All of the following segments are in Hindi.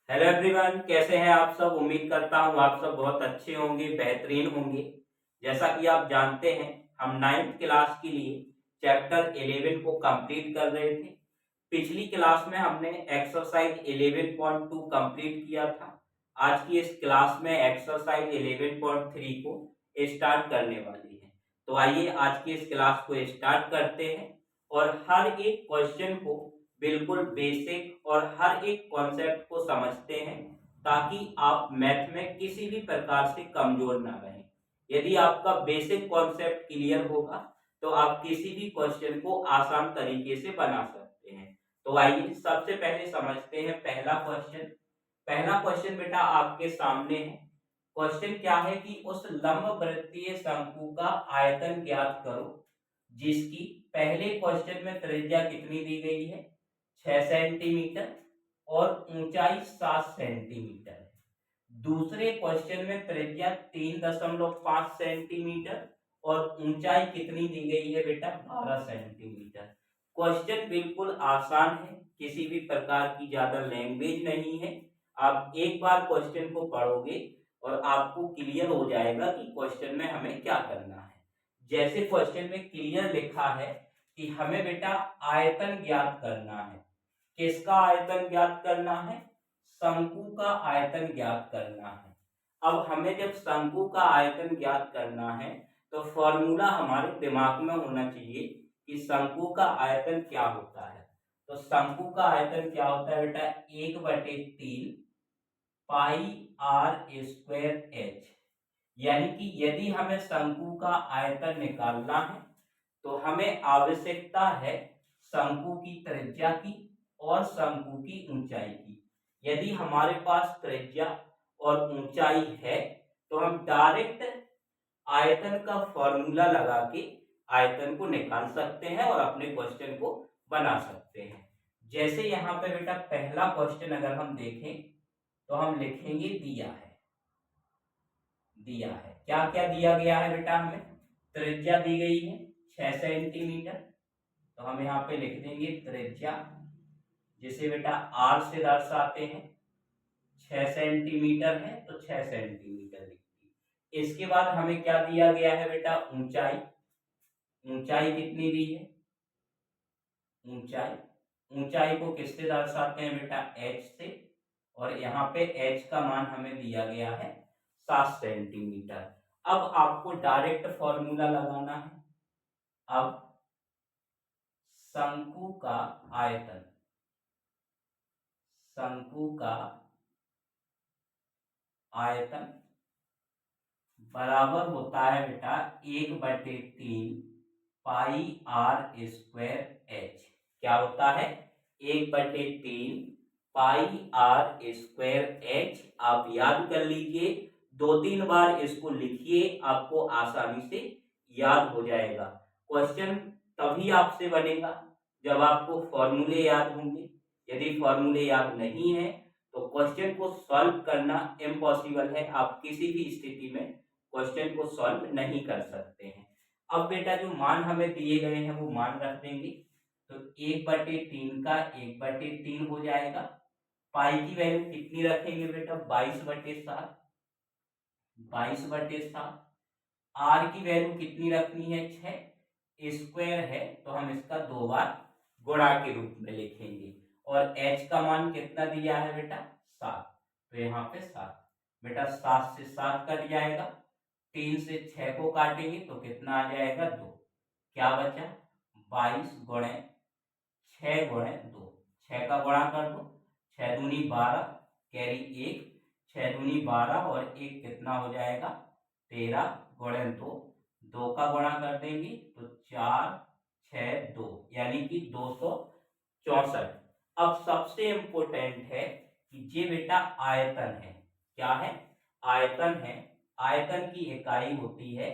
हेलो एवरीवन, कैसे हैं आप सब। उम्मीद करता हूँ आप सब बहुत अच्छे होंगे, बेहतरीन होंगे। जैसा कि आप जानते हैं, हम 9th क्लास के लिए चैप्टर 11 को कंप्लीट कर रहे थे। पिछली क्लास में हमने एक्सरसाइज 11.2 कंप्लीट किया था। आज की इस क्लास में एक्सरसाइज 11.3 को स्टार्ट करने वाली है। तो आइए आज की इस क्लास को स्टार्ट करते हैं और हर एक क्वेश्चन को बिल्कुल बेसिक और हर एक कॉन्सेप्ट को समझते हैं, ताकि आप मैथ में किसी भी प्रकार से कमजोर ना रहें। यदि आपका बेसिक कॉन्सेप्ट क्लियर होगा तो आप किसी भी क्वेश्चन को आसान तरीके से बना सकते हैं। तो आइए सबसे पहले समझते हैं पहला क्वेश्चन। पहला क्वेश्चन बेटा आपके सामने है। क्वेश्चन क्या है कि उस लंबवृत्तीय शंकु का आयतन ज्ञात करो जिसकी पहले क्वेश्चन में त्रिज्या कितनी दी गई है, 6 सेंटीमीटर, और ऊंचाई 7 सेंटीमीटर है। दूसरे क्वेश्चन में त्रिज्या 3.5 सेंटीमीटर और ऊंचाई कितनी दी गई है बेटा, 12 सेंटीमीटर। क्वेश्चन बिल्कुल आसान है, किसी भी प्रकार की ज्यादा लैंग्वेज नहीं है। आप एक बार क्वेश्चन को पढ़ोगे और आपको क्लियर हो जाएगा कि क्वेश्चन में हमें क्या करना है। जैसे क्वेश्चन में क्लियर लिखा है कि हमें बेटा आयतन ज्ञात करना है। किसका आयतन ज्ञात करना है, शंकु का आयतन ज्ञात करना है। अब हमें जब शंकु का आयतन ज्ञात करना है तो फॉर्मूला हमारे दिमाग में होना चाहिए कि शंकु का आयतन क्या होता है। तो शंकु का आयतन क्या होता है बेटा, 1/3 पाई आर स्क्वायर एच। यानी कि यदि हमें शंकु का आयतन निकालना है तो हमें आवश्यकता है शंकु की त्रिज्या की और शंकु की ऊंचाई की। यदि हमारे पास त्रिज्या और ऊंचाई है तो हम डायरेक्ट आयतन का फॉर्मूला लगा के आयतन को निकाल सकते हैं और अपने क्वेश्चन को बना सकते हैं। जैसे यहाँ पे बेटा पहला क्वेश्चन अगर हम देखें तो हम लिखेंगे दिया है। दिया है क्या क्या दिया गया है बेटा, हमें त्रिज्या दी गई है 6 सेंटीमीटर। तो हम यहाँ पे लिख देंगे त्रिज्या, जिसे बेटा आर से दर्शाते हैं। 6 सेंटीमीटर है तो 6 सेंटीमीटर लिखिए। इसके बाद हमें क्या दिया गया है बेटा, ऊंचाई। ऊंचाई कितनी दी है, ऊंचाई। ऊंचाई को किससे दर्शाते हैं बेटा, एच से। और यहाँ पे एच का मान हमें दिया गया है 7 सेंटीमीटर। अब आपको डायरेक्ट फॉर्मूला लगाना है। अब शंकु का आयतन, शंकु का आयतन बराबर होता है बेटा 1/3 पाई आर स्क्वायर एच। क्या होता है, 1/3 पाई आर स्क्वायर एच। आप याद कर लीजिए, 2-3 बार इसको लिखिए, आपको आसानी से याद हो जाएगा। क्वेश्चन तभी आपसे बनेगा जब आपको फॉर्मूले याद होंगे। यदि फॉर्मूले याद नहीं है तो क्वेश्चन को सॉल्व करना इम्पॉसिबल है। आप किसी भी स्थिति में क्वेश्चन को सॉल्व नहीं कर सकते हैं। अब बेटा जो मान हमें दिए गए हैं वो मान रख देंगे। तो 1/3 का 1/3 हो जाएगा। पाई की वैल्यू कितनी रखेंगे बेटा, 22/7। 22/7। आर की वैल्यू कितनी रखनी है, 6। स्क्वायर है तो हम इसका 2 बार गुणा के रूप में लिखेंगे। और एच का मान कितना दिया है बेटा, 7। तो यहाँ पे 7 बेटा, 7 से 7 कट जाएगा। 3 से 6 को काटेंगे तो कितना आ जाएगा, 2। क्या बचा, 22 गुणे 6 गुणे 2। 6 का गुणा कर दो, 6 दूनी 12, कैरी 1, 6 दूनी 12 और 1 कितना हो जाएगा, 13 गुणे 2। 2 का गुणा कर देंगे तो 4 6 2, यानी कि 264। अब सबसे इंपॉर्टेंट है कि ये बेटा आयतन है। क्या है, आयतन है। आयतन की इकाई होती है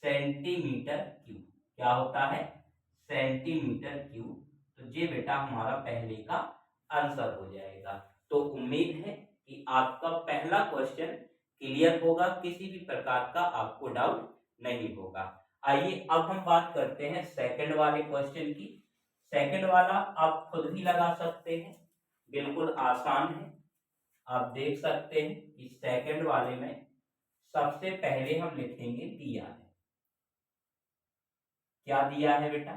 सेंटीमीटर क्यूब। क्या होता है, सेंटीमीटर क्यूब। तो ये बेटा हमारा पहले का आंसर हो जाएगा। तो उम्मीद है कि आपका पहला क्वेश्चन क्लियर होगा, किसी भी प्रकार का आपको डाउट नहीं होगा। आइए अब हम बात करते हैं सेकंड वाले क्वेश्चन की। सेकंड वाला आप खुद भी लगा सकते हैं, बिल्कुल आसान है। आप देख सकते हैं कि सेकंड वाले में सबसे पहले हम लिखेंगे दिया है। क्या दिया है बेटा?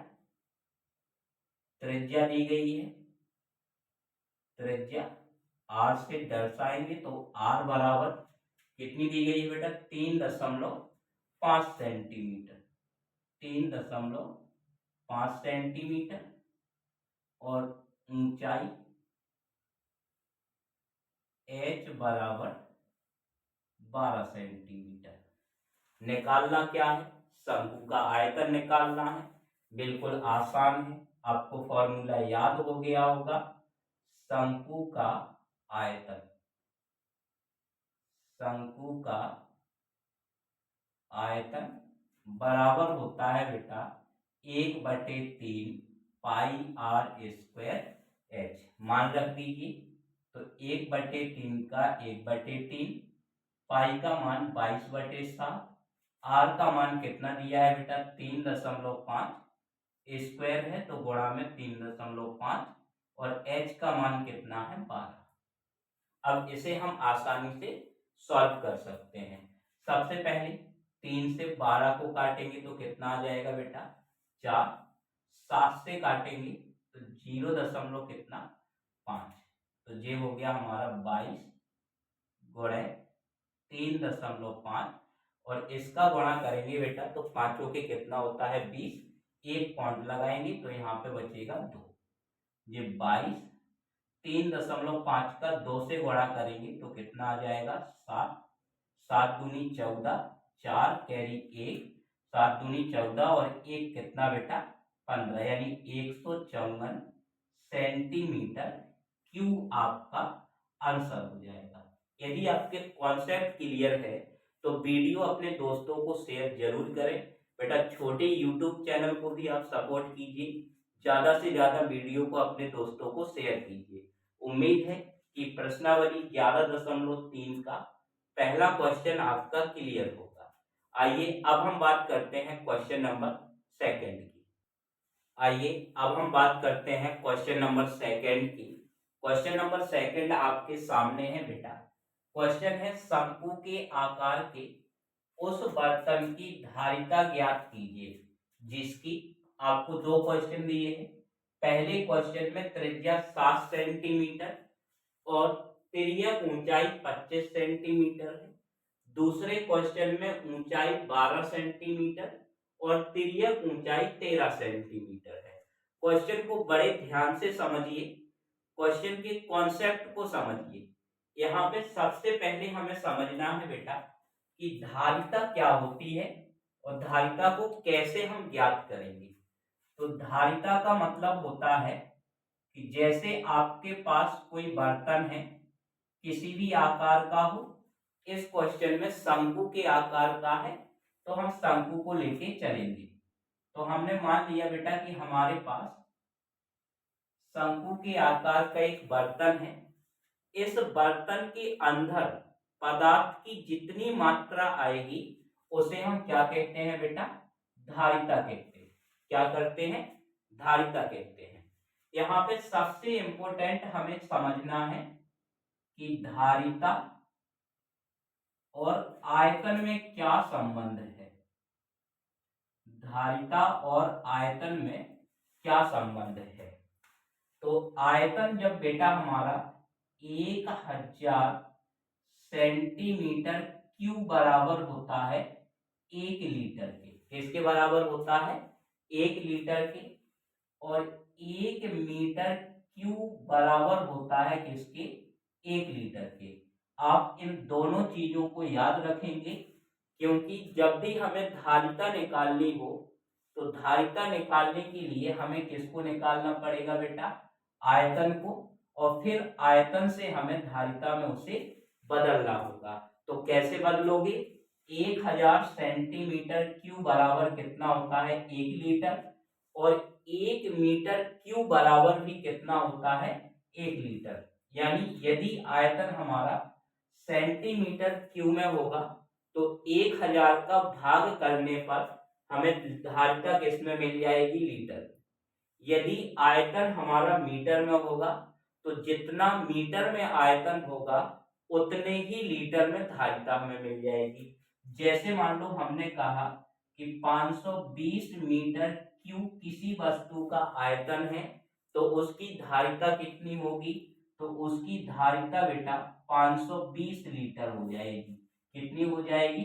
त्रिज्या दी गई है। त्रिज्या आर से दर्शाएंगे तो आर बराबर कितनी दी गई है बेटा? 3.5 सेंटीमीटर। 3.5 सेंटीमीटर और ऊंचाई h बराबर 12 सेंटीमीटर। निकालना क्या है? शंकु का आयतन निकालना है। बिल्कुल आसान है, आपको फॉर्मूला याद हो गया होगा। शंकु का आयतन, शंकु का आयतन बराबर होता है बेटा 1/3 पाई आर स्क्वायर एच। मान रख दीजिए तो 1/3 का 1/3, पाई का मान 22/7, आर का मान कितना दिया है बेटा? 3.5, स्क्वायर है तो गुणा में 3.5 और एच का मान कितना है? 12। अब इसे हम आसानी से सॉल्व कर सकते हैं। सबसे पहले 3 से 12 को काटेंगे तो कितना आ जाएगा बेटा? 4। 7 से काटेंगे तो 0 कितना? 5। तो ये हो गया हमारा 22 गुणे 3.5 और इसका गुणा करेंगे बेटा तो पांचों के कितना होता है? 20। एक पॉइंट लगाएंगे तो यहाँ पे बचेगा 2। ये 22, 3.5 का 2 से गुणा करेंगे तो कितना आ जाएगा? 7। 7 दूनी 14, 4 कैरी 1, 7 दूनी 14 और 1 कितना बेटा? 15, यानी 154 सेंटीमीटर क्यूब आपका आंसर हो जाएगा। यदि आपके कॉन्सेप्ट क्लियर है तो वीडियो अपने दोस्तों को शेयर जरूर करें। बेटा छोटे यूट्यूब चैनल को भी आप सपोर्ट कीजिए, ज्यादा से ज्यादा वीडियो को अपने दोस्तों को शेयर कीजिए। उम्मीद है कि प्रश्नावली 11.3 का पहला क्वेश्चन आपका क्लियर होगा। आइए अब हम बात करते हैं क्वेश्चन नंबर सेकंड की। आइए अब हम बात करते हैं क्वेश्चन नंबर सेकंड की। क्वेश्चन नंबर सेकंड आपके सामने है बेटा। क्वेश्चन है शंकु के आकार के उस बर्तन की धारिता ज्ञात कीजिए जिसकी, आपको दो क्वेश्चन दिए हैं। पहले क्वेश्चन में त्रिज्या 7 सेंटीमीटर और तिर्यक ऊंचाई 25 सेंटीमीटर है। दूसरे क्वेश्चन में ऊंचाई 12 सेंटीमीटर और तिर्यक ऊंचाई 13 सेंटीमीटर है। क्वेश्चन को बड़े ध्यान से समझिए, क्वेश्चन के कॉन्सेप्ट को समझिए। यहाँ पे सबसे पहले हमें समझना है बेटा कि धारिता क्या होती है और धारिता को कैसे हम ज्ञात करेंगे। तो धारिता का मतलब होता है कि जैसे आपके पास कोई बर्तन है, किसी भी आकार का हो, इस क्वेश्चन में शंकु के आकार का है तो हम शंकु को लेके चलेंगे। तो हमने मान लिया बेटा कि हमारे पास शंकु के आकार का एक बर्तन है। इस बर्तन के अंदर पदार्थ की जितनी मात्रा आएगी उसे हम क्या कहते हैं बेटा? धारिता कहते हैं। क्या करते हैं? धारिता कहते हैं। यहाँ पे सबसे इंपॉर्टेंट हमें समझना है कि धारिता और आयतन में क्या संबंध है। धारिता और आयतन में क्या संबंध है? तो आयतन जब बेटा हमारा 1000 सेंटीमीटर क्यूब बराबर होता है 1 लीटर के, किसके बराबर होता है? 1 लीटर के। और 1 मीटर क्यूब बराबर होता है किसके? 1 लीटर के। आप इन दोनों चीजों को याद रखेंगे क्योंकि जब भी हमें धारिता निकालनी हो तो धारिता निकालने के लिए हमें किसको निकालना पड़ेगा बेटा? आयतन को। और फिर आयतन से हमें धारिता में उसे बदलना होगा। तो कैसे बदलोगे? 1000 सेंटीमीटर क्यूब बराबर कितना होता है? 1 लीटर। और 1 मीटर क्यूब बराबर भी कितना होता है? 1 लीटर। यानी यदि आयतन हमारा सेंटीमीटर क्यूब में होगा तो 1000 का भाग करने पर हमें धारिता किसमें मिल जाएगी? लीटर। यदि आयतन हमारा मीटर में होगा तो जितना मीटर में आयतन होगा उतने ही लीटर में धारिता हमें मिल जाएगी। जैसे मान लो हमने कहा कि 520 मीटर क्यूब किसी वस्तु का आयतन है, तो उसकी धारिता कितनी होगी? तो उसकी धारिता बेटा 520 लीटर हो जाएगी। कितनी हो जाएगी?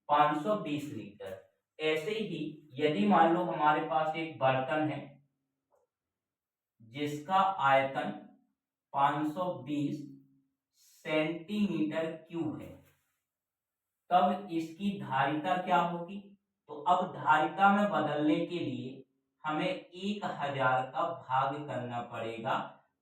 520 लीटर। ऐसे ही यदि मान लो हमारे पास एक बर्तन है जिसका आयतन 520 सेंटीमीटर क्यूब है, तब इसकी धारिता क्या होगी? तो अब धारिता में बदलने के लिए हमें 1000 का भाग करना पड़ेगा,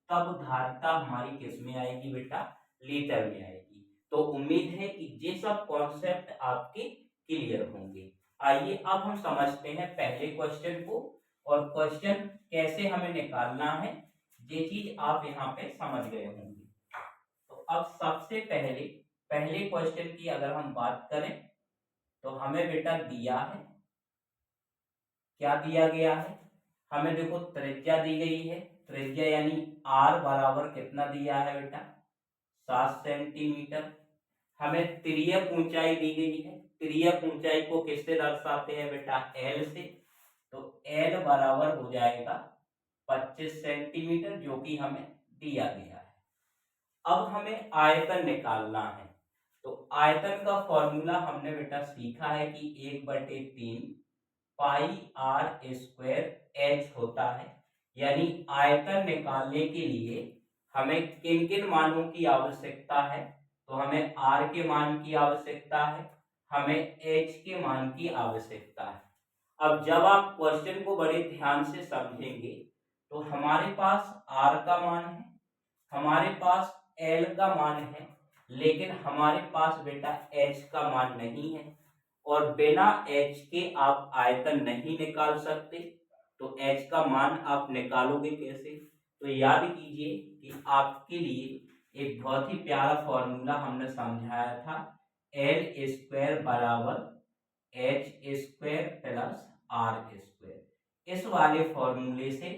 तब धारिता हमारी किस में आएगी बेटा? लीटर में आएगी। तो उम्मीद है कि ये सब कॉन्सेप्ट आपके क्लियर होंगे। आइए अब हम समझते हैं पहले क्वेश्चन को, और क्वेश्चन कैसे हमें निकालना है ये चीज आप यहाँ पे समझ गए होंगे। तो अब सबसे पहले क्वेश्चन की अगर हम बात करें तो हमें बेटा दिया है, क्या दिया गया है? हमें देखो त्रिज्या दी गई है, त्रिज्या यानी आर बराबर कितना दिया है बेटा? 7 सेंटीमीटर। हमें तिर्यक ऊंचाई दी गई है, तिर्यक ऊंचाई को किससे दर्शाते हैं बेटा? एल से। तो एल बराबर हो जाएगा 25 सेंटीमीटर, जो कि हमें दिया गया है। अब हमें आयतन निकालना है, तो आयतन का फॉर्मूला हमने बेटा सीखा है कि 1/3 पाई आर स्क्वायर एच होता है। यानी आयतन निकालने के लिए हमें किन किन मानों की आवश्यकता है? तो हमें आर के मान की आवश्यकता है, हमें एच के मान की आवश्यकता है। अब जब आप क्वेश्चन को बड़े ध्यान से समझेंगे तो हमारे पास आर का मान है, हमारे पास एल का मान है, लेकिन हमारे पास बेटा एच का मान नहीं है, और बिना एच के आप आयतन नहीं निकाल सकते। तो एच का मान आप निकालोगे कैसे? तो याद कीजिए कि आपके लिए एक बहुत ही प्यारा फॉर्मूला हमने समझाया था, एल स्क्वायर बराबर H square plus R square. इस वाले फॉर्मूले से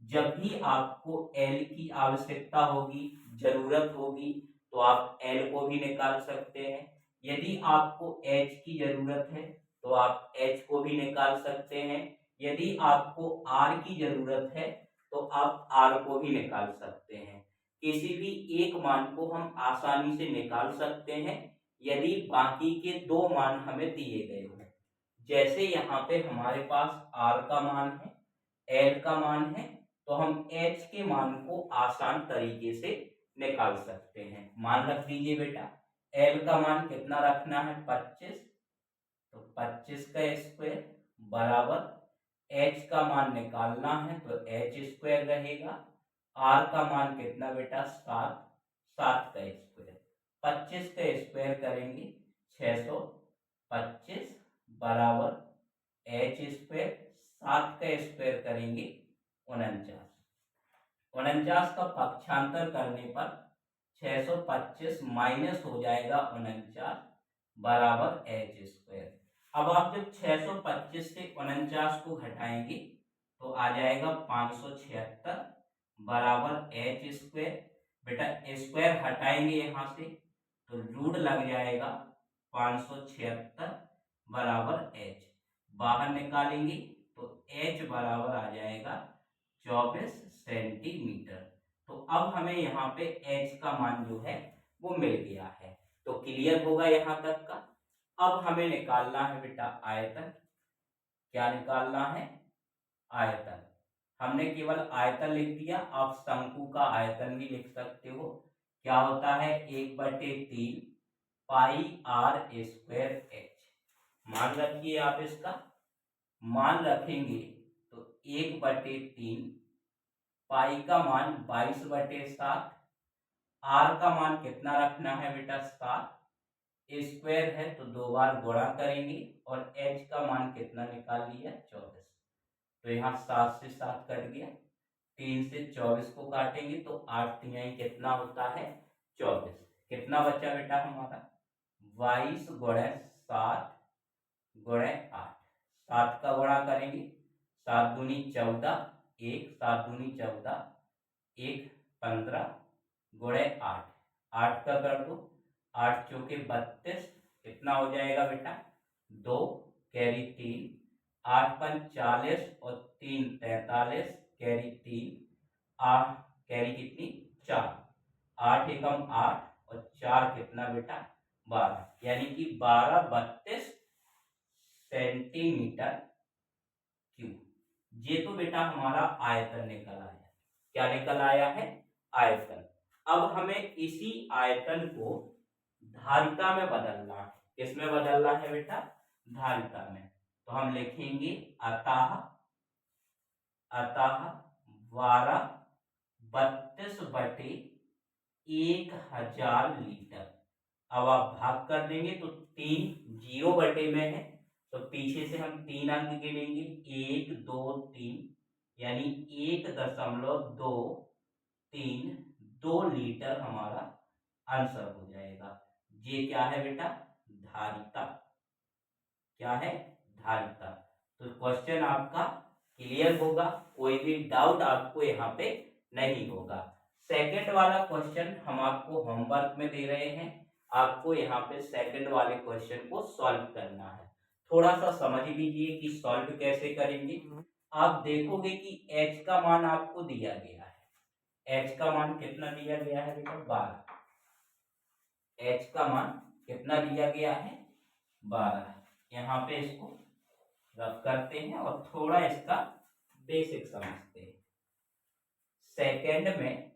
जब भी आपको एल की आवश्यकता होगी, जरूरत होगी, तो आप एल को भी निकाल सकते हैं। यदि आपको एच की जरूरत है तो आप एच को भी निकाल सकते हैं। यदि आपको आर की जरूरत है तो आप आर को भी निकाल सकते हैं। किसी भी एक मान को हम आसानी से निकाल सकते हैं यदि बाकी के दो मान हमें दिए गए हों। जैसे यहाँ पे हमारे पास आर का मान है, एल का मान है, तो हम एच के मान को आसान तरीके से निकाल सकते हैं। मान रख दीजिए बेटा, एल का मान कितना रखना है? 25। तो 25 का स्क्वायर बराबर एच का मान निकालना है तो एच स्क्वायर रहेगा। आर का मान कितना बेटा? 7। 7 का स्क्वायर, 25 का स्क्वायर करेंगे 625 बराबर एच स्क्वायर, 7 का स्क्वायर करेंगे 49। 49 का पक्षांतर करने पर 625 माइनस हो जाएगा 49 बराबर एच स्क्वायर। अब आप जब 625 से 49 को घटाएंगे तो आ जाएगा 576 बराबर एच स्क्वायर। बेटा स्क्वायर हटाएंगे यहाँ से तो रूट लग जाएगा 576 बराबर एच, बाहर निकालेंगे तो एच बराबर आ जाएगा 24 सेंटीमीटर। तो अब हमें यहाँ पे एच का मान जो है वो मिल गया है। तो क्लियर होगा यहाँ तक का। अब हमें निकालना है बेटा आयतन। क्या निकालना है? आयतन। हमने केवल आयतन लिख दिया, आप शंकु का आयतन भी लिख सकते हो। क्या होता है? 1/3 पाई आर स्क्वायर एच। मान रखिए आप इसका, मान रखेंगे तो 1/3 पाई का मान 22/7, आर का मान कितना रखना है बेटा? 7, स्क्वायर है तो दो बार गुणा करेंगे, और एच का मान कितना निकाल लिया? 24। तो यहाँ 7 से 7 कट गया, 3 से 24 को काटेंगे तो 8 तिहाई कितना होता है? 24। कितना बचा बेटा हमारा? 22 गुणे 7 गुणे 8। 7 का गुणा करेंगे, 7 दूनी 14, 1 7 दूनी 14, 1 15, गुणे 8, 8 का कर दो, 8 चौके 32, कितना हो जाएगा बेटा 2, कैरी 3, 8 पंच 40 और 3 43, कैरी 3, 8 कैरी कितनी 4, 8 एकम 8 और 4 कितना बेटा 12, यानी कि 12 32 सेंटीमीटर क्यूब। ये तो बेटा हमारा आयतन निकल आया। क्या निकल आया है आयतन। अब हमें इसी आयतन को धारिता में बदलना है। किसमें बदलना है बेटा धारिता में। तो हम लिखेंगे अतः 12 32 बटे 1000 लीटर। अब आप भाग कर देंगे तो 3 जीरो बटे में है, तो पीछे से हम 3 अंक गिनेंगे 1 2 3, यानी 1.232 लीटर हमारा आंसर हो जाएगा। ये क्या है बेटा धारिता। क्या है धारिता। तो क्वेश्चन आपका क्लियर होगा, कोई भी डाउट आपको यहाँ पे नहीं होगा। सेकंड वाला क्वेश्चन हम आपको होमवर्क में दे रहे हैं, आपको यहाँ पे सेकंड वाले क्वेश्चन को सॉल्व करना है। थोड़ा सा समझ लीजिए कि सॉल्व कैसे करेंगे। आप देखोगे कि h का मान आपको दिया गया है। h का मान कितना दिया गया है बेटा 12। h का मान कितना दिया गया है 12। यहाँ पे इसको रब करते हैं और थोड़ा इसका बेसिक समझते हैं। सेकंड में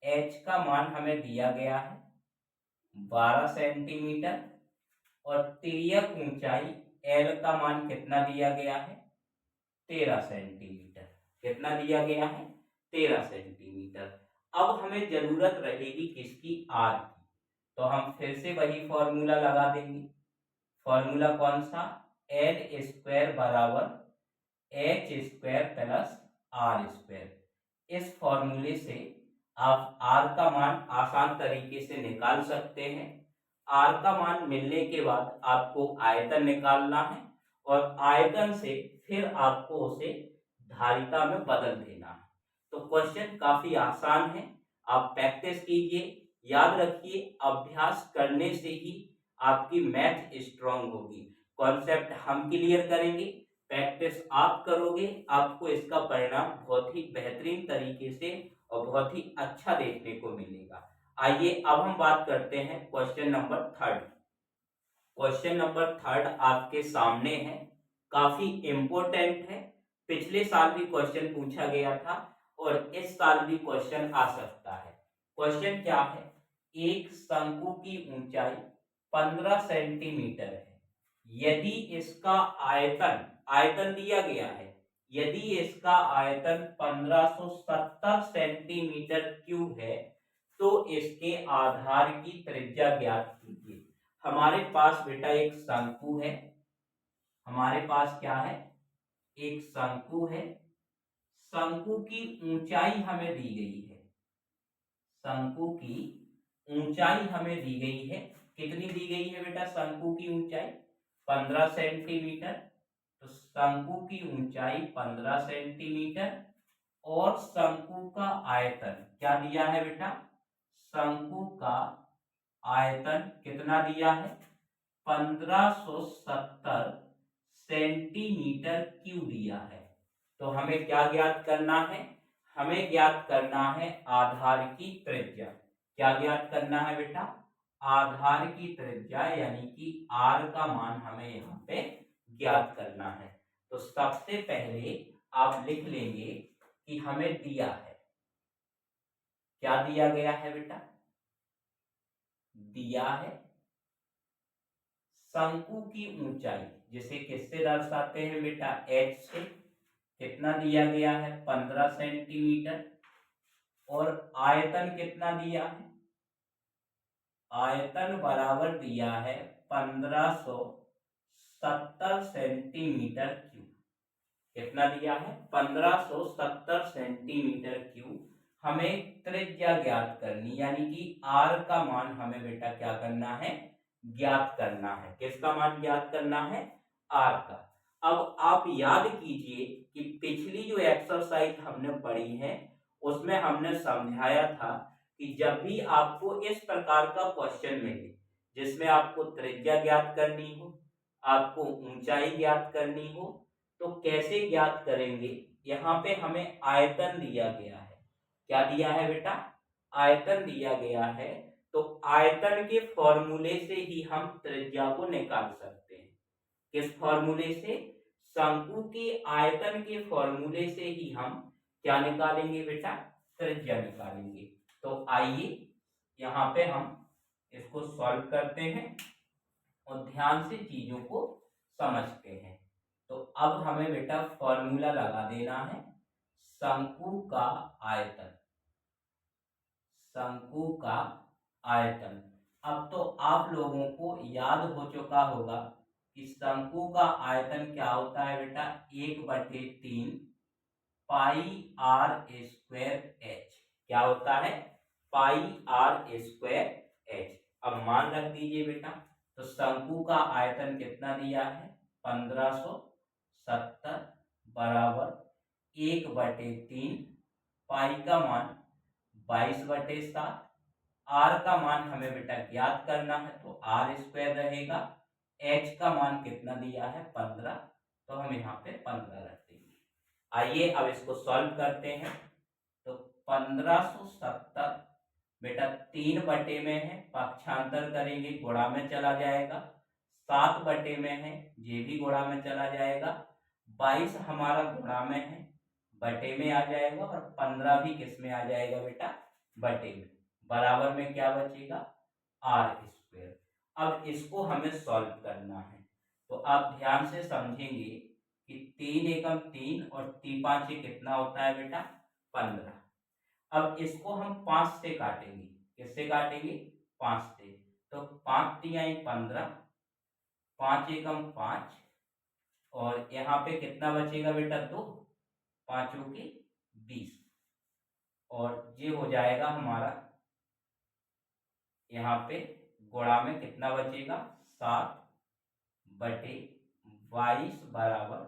h का मान हमें दिया गया है 12 सेंटीमीटर और तिर्यक ऊंचाई l का मान कितना दिया गया है 13 सेंटीमीटर। कितना दिया गया है 13 सेंटीमीटर। अब हमें जरूरत रहेगी किसकी r की, तो हम फिर से वही फॉर्मूला लगा देंगे। फॉर्मूला कौन सा l स्क्वायर बराबर h square plus r square. इस फॉर्मूले से आप r का मान आसान तरीके से निकाल सकते हैं। r का मान मिलने के बाद आपको आयतन निकालना है और आयतन से फिर आपको उसे धारिता में बदल देना है। तो क्वेश्चन काफी आसान है, आप प्रैक्टिस कीजिए। याद रखिए अभ्यास करने से ही आपकी मैथ स्ट्रांग होगी। कॉन्सेप्ट हम क्लियर करेंगे, प्रैक्टिस आप करोगे, आपको इसका परिणाम बहुत ही बेहतरीन तरीके से और बहुत ही अच्छा देखने को मिलेगा। आइए अब हम बात करते हैं question number third. Question number third आपके सामने है, काफी इंपॉर्टेंट है। पिछले साल भी क्वेश्चन पूछा गया था और इस साल भी क्वेश्चन आ सकता है। क्वेश्चन क्या है, एक शंकु की ऊंचाई 15 सेंटीमीटर है। यदि इसका आयतन, आयतन दिया गया है, यदि इसका आयतन 1570 सेंटीमीटर क्यूब है तो इसके आधार की त्रिज्या ज्ञात कीजिए। हमारे पास बेटा एक शंकु है, हमारे पास क्या है एक शंकु है। शंकु की ऊंचाई हमें दी गई है, शंकु की ऊंचाई हमें दी गई है। कितनी दी गई है बेटा शंकु की ऊंचाई 15 सेंटीमीटर। तो शंकु की ऊंचाई 15 सेंटीमीटर और शंकु का आयतन क्या दिया है बेटा, शंकु का आयतन कितना दिया है 1570 सेंटीमीटर क्यूब दिया है। तो हमें क्या ज्ञात करना है, हमें ज्ञात करना है आधार की त्रिज्या। क्या ज्ञात करना है बेटा आधार की त्रिज्या, यानी कि r का मान हमें यहाँ पे ज्ञात करना है। तो सबसे पहले आप लिख लेंगे कि हमें दिया है, क्या दिया गया है बेटा, दिया है शंकु की ऊंचाई, जिसे किससे दर्शाते हैं बेटा h से। कितना दिया गया है 15 सेंटीमीटर और आयतन कितना दिया है, आयतन बराबर दिया है 1570 सेंटीमीटर क्यूब। कितना दिया है 1570 सेंटीमीटर क्यूब। हमें त्रिज्या ज्ञात करनी, यानी कि r का मान हमें बेटा क्या करना है ज्ञात करना है। किसका मान ज्ञात करना है r का। अब आप याद कीजिए कि पिछली जो एक्सरसाइज हमने पढ़ी है उसमें हमने समझाया था कि जब भी आपको इस प्रकार का क्वेश्चन मिले जिसमें आपको त्रिज्या ज्ञात करनी हो, आपको ऊंचाई ज्ञात करनी हो, तो कैसे ज्ञात करेंगे। यहाँ पे हमें आयतन दिया गया है। क्या दिया है बेटा? आयतन दिया गया है। तो आयतन के फॉर्मूले से ही हम त्रिज्या को निकाल सकते हैं। किस फॉर्मूले से? शंकु के आयतन के फॉर्मूले से ही हम क्या निकालेंगे बेटा? त्रिज्या निकालेंगे। तो आइए यहाँ पे हम इसको सॉल्व करते हैं और ध्यान से चीजों को समझते हैं। तो अब हमें बेटा फॉर्मूला लगा देना है। शंकु का आयतन, शंकु का आयतन। अब तो आप लोगों को याद हो चुका होगा कि शंकु का आयतन क्या होता है बेटा? 1/3 पाई आर स्क्वायर एच। क्या होता है? पाई आर स्क्वायर एच। अब मान रख दीजिए बेटा। तो शंकु का आयतन कितना दिया है? 1570 बराबर 1/3 पाई का मान 22/7। आर का मान हमें बेटा ज्ञात करना है तो आर स्क्वायर रहेगा। एच का मान कितना दिया है? 15। तो हम यहाँ पे 15 रख देंगे। आइए अब इसको सॉल्व करते हैं। तो 1570 बेटा 3 बटे में है, पक्षांतर करेंगे गुणा में चला जाएगा। 7 बटे में है, ये भी गुणा में चला जाएगा। 22 हमारा गुणा में है, बटे में आ जाएगा। और 15 भी किस में आ जाएगा बेटा? बटे में। बराबर में क्या बचेगा? R square. अब इसको हमें सॉल्व करना है। तो आप ध्यान से समझेंगे कि 3 एकम 3 और 3 5 कितना होता है बेटा? 15। अब इसको हम 5 से काटेंगे। किससे काटेंगे? 5 से। तो 5 तियाई 15, 5 एकम 5 और यहाँ पे कितना बचेगा बेटा? 2, 5 के 20। और ये हो जाएगा हमारा यहाँ पे गुणा में कितना बचेगा? 7/22 बराबर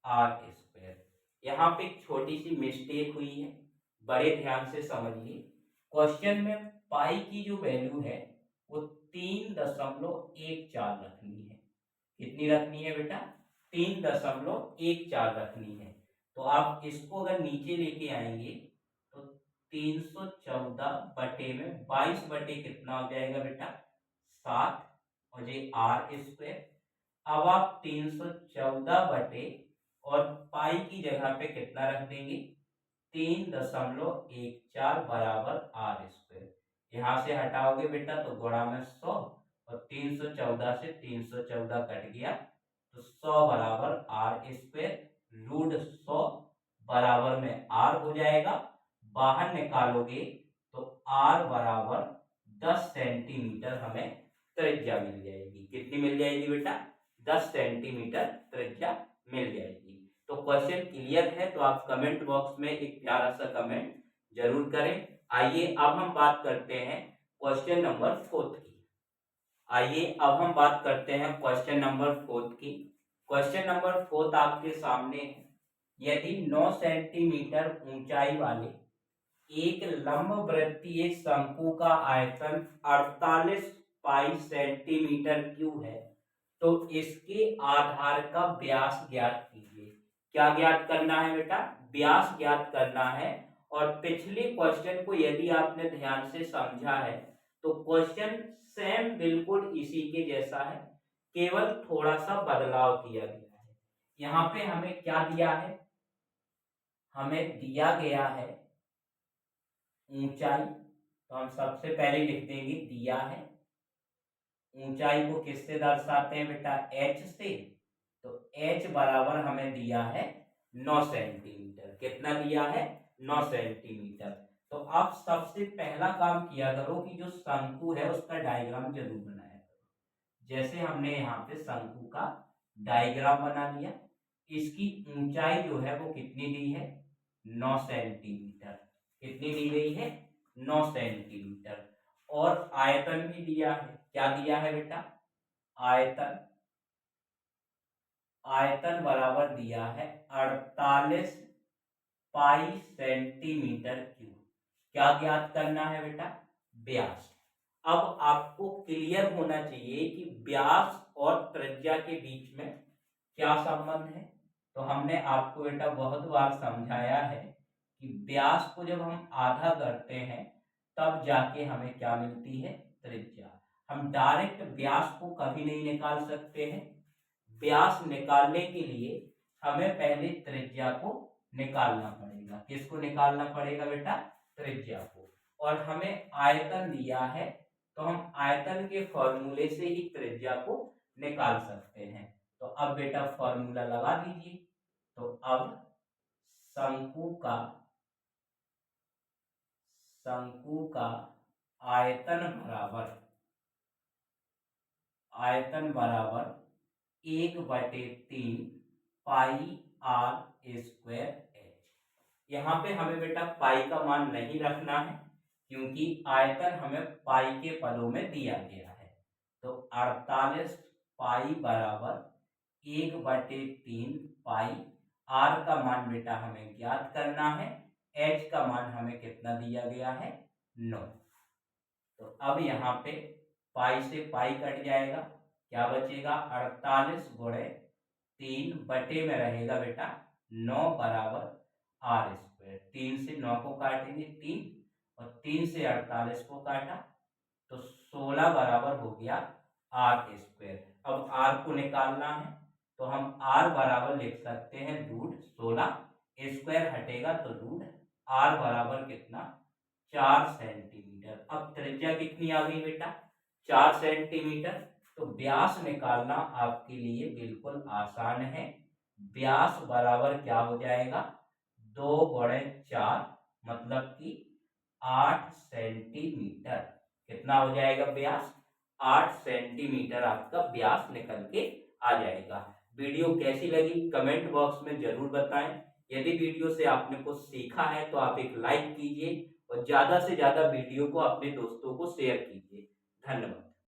आर स्क्वायर। यहाँ पे एक छोटी सी मिस्टेक हुई है, बड़े ध्यान से समझिए। क्वेश्चन में पाई की जो वैल्यू है वो 3.14 रखनी है। कितनी रखनी है बेटा? 3.14 रखनी है। तो आप इसको अगर नीचे लेके आएंगे तो 314 बटे में 22 बटे कितना हो जाएगा बेटा? 7 और ये आर स्क्वायर। अब आप 314 बटे और पाई की जगह पे कितना रख देंगे? 3.14 बराबर आर स्क्वायर। यहाँ से हटाओगे बेटा तो गुणा में 100 और 314 से 314 कट गया तो 100 बराबर आर स्क्वायर। रूट 100 बराबर में आर हो जाएगा। बाहर निकालोगे तो आर बराबर 10 सेंटीमीटर हमें त्रिज्या मिल जाएगी। कितनी मिल जाएगी बेटा? 10 सेंटीमीटर त्रिज्या मिल जाएगी। तो क्वेश्चन क्लियर है तो आप कमेंट बॉक्स में एक प्यारा सा कमेंट जरूर करें। आइए अब हम बात करते हैं क्वेश्चन नंबर 4 की। आइए अब हम बात करते हैं क्वेश्चन नंबर 4 की। क्वेश्चन नंबर 4 आपके सामने है। यदि 9 सेंटीमीटर ऊंचाई वाले एक लंब वृत्तीय शंकु का आयतन 48 पाई सेंटीमीटर क्यूब है तो इसके आधार का व्यास ज्ञात कीजिए। क्या ज्ञात करना है बेटा? व्यास ज्ञात करना है। और पिछले क्वेश्चन को यदि आपने ध्यान से समझा है तो क्वेश्चन सेम बिल्कुल इसी के जैसा है, केवल थोड़ा सा बदलाव किया गया है। यहाँ पे हमें क्या दिया है? हमें दिया गया है ऊंचाई। तो हम सबसे पहले लिख देंगे दिया है। ऊंचाई को किससे दर्शाते हैं बेटा? h से। तो h बराबर हमें दिया है 9 सेंटीमीटर। कितना दिया है? 9 सेंटीमीटर। तो आप सबसे पहला काम किया करो कि जो शंकु है उसका डायग्राम जरूर बनाया करो। जैसे हमने यहाँ पे शंकु का डायग्राम बना लिया। इसकी ऊंचाई जो है वो कितनी दी है? 9 सेंटीमीटर। कितनी दी गई है? 9 सेंटीमीटर। और आयतन भी दिया है। क्या दिया है बेटा? आयतन। आयतन बराबर दिया है 48 पाई सेंटीमीटर क्यूब। क्या ज्ञात करना है बेटा? व्यास। अब आपको क्लियर होना चाहिए कि व्यास और त्रिज्या के बीच में क्या संबंध है। तो हमने आपको बेटा बहुत बार समझाया है कि व्यास को जब हम आधा करते हैं तब जाके हमें क्या मिलती है? त्रिज्या। हम डायरेक्ट व्यास को कभी नहीं निकाल सकते हैं। व्यास निकालने के लिए हमें पहले त्रिज्या को निकालना पड़ेगा। किसको निकालना पड़ेगा बेटा? त्रिज्या को। और हमें आयतन दिया है तो हम आयतन के फॉर्मूले से ही त्रिज्या को निकाल सकते हैं। तो अब बेटा फॉर्मूला लगा दीजिए। तो अब शंकु का आयतन बराबर 1/3 पाई r स्क्वायर h। यहाँ पे हमें बेटा पाई का मान नहीं रखना है क्योंकि आयतन हमें पाई के पदों में दिया गया है। तो 48 पाई बराबर 1/3 पाई। r का मान बेटा हमें ज्ञात करना है। h का मान हमें कितना दिया गया है? 9। तो अब यहाँ पे पाई से पाई कट जाएगा, क्या बचेगा? 48 गुणे 3 बटे में रहेगा बेटा 9 बराबर r स्क्वायर। 3 से 9 को काटेंगे 3 और 3 से 48 को काटा तो 16 बराबर हो गया r स्क्वायर। अब r को निकालना है तो हम r बराबर लिख सकते हैं √16। स्क्वायर हटेगा तो √r बराबर कितना? 4 सेंटीमीटर। अब त्रिज्या कितनी आ गई बेटा? 4 सेंटीमीटर। तो व्यास निकालना आपके लिए बिल्कुल आसान है। व्यास बराबर क्या हो जाएगा? 2 गुणे 4 मतलब कि 8 सेंटीमीटर। कितना हो जाएगा व्यास? 8 सेंटीमीटर आपका व्यास निकल के आ जाएगा। वीडियो कैसी लगी कमेंट बॉक्स में जरूर बताएं। यदि वीडियो से आपने कुछ सीखा है तो आप एक लाइक कीजिए और ज्यादा से ज्यादा वीडियो को अपने दोस्तों को शेयर कीजिए। धन्यवाद।